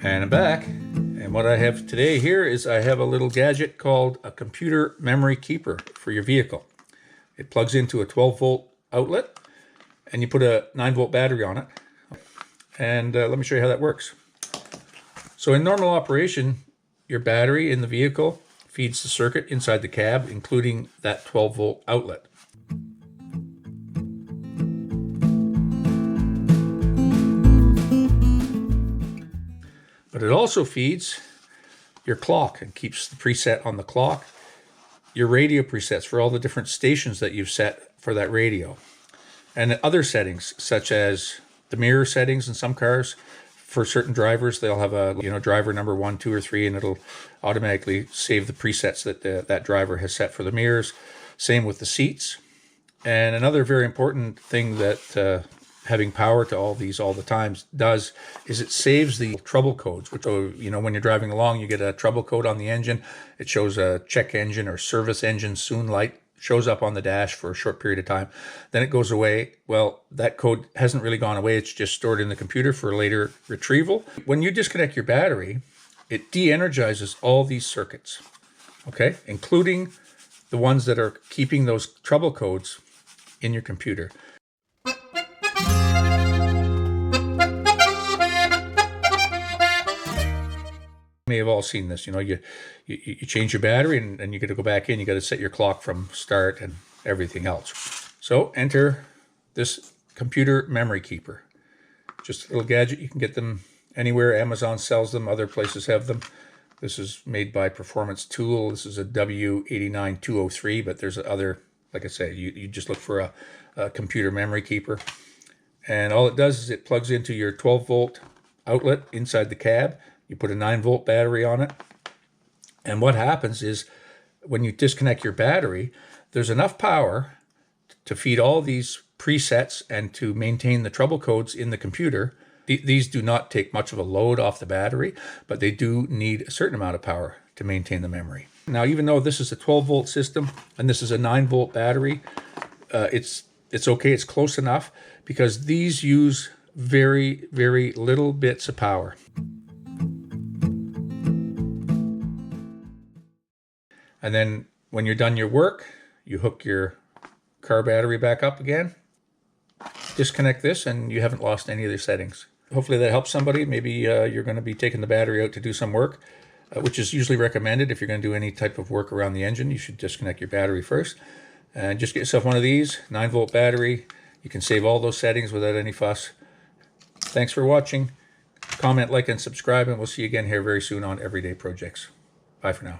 And I'm back, and what I have today here is I have a little gadget called a computer memory keeper for your vehicle. It plugs into a 12-volt outlet, and you put a 9-volt battery on it. And let me show you how that works. So in normal operation, your battery in the vehicle feeds the circuit inside the cab, including that 12-volt outlet. But it also feeds your clock and keeps the preset on the clock, your radio presets for all the different stations that you've set for that radio, and other settings such as the mirror settings in some cars. For certain drivers, they'll have a driver number 1, 2, or 3, and it'll automatically save the presets that that driver has set for the mirrors. Same with the seats. And another very important thing that having power to all these all the times does is it saves the trouble codes, which, when you're driving along, you get a trouble code on the engine. It shows a check engine or service engine soon light, shows up on the dash for a short period of time. Then it goes away. Well, that code hasn't really gone away. It's just stored in the computer for later retrieval. When you disconnect your battery, it de-energizes all these circuits, okay, including the ones that are keeping those trouble codes in your computer. You may have all seen this. You change your battery and you got to go back in. You got to set your clock from start and everything else. So enter this computer memory keeper. Just a little gadget. You can get them anywhere. Amazon sells them. Other places have them. This is made by Performance Tool. This is a W89203, but there's other, like I say, you just look for a computer memory keeper. And all it does is it plugs into your 12-volt outlet inside the cab. You put a 9-volt battery on it. And what happens is when you disconnect your battery, there's enough power to feed all these presets and to maintain the trouble codes in the computer. These do not take much of a load off the battery, but they do need a certain amount of power to maintain the memory. Now, even though this is a 12-volt system and this is a 9-volt battery, it's okay, it's close enough, because these use very, very little bits of power. And then when you're done your work, you hook your car battery back up again, disconnect this, and you haven't lost any of the settings. Hopefully that helps somebody. Maybe you're going to be taking the battery out to do some work, which is usually recommended. If you're going to do any type of work around the engine, you should disconnect your battery first. And just get yourself one of these, 9-volt battery. You can save all those settings without any fuss. Thanks for watching. Comment, like, and subscribe, and we'll see you again here very soon on Everyday Projects. Bye for now.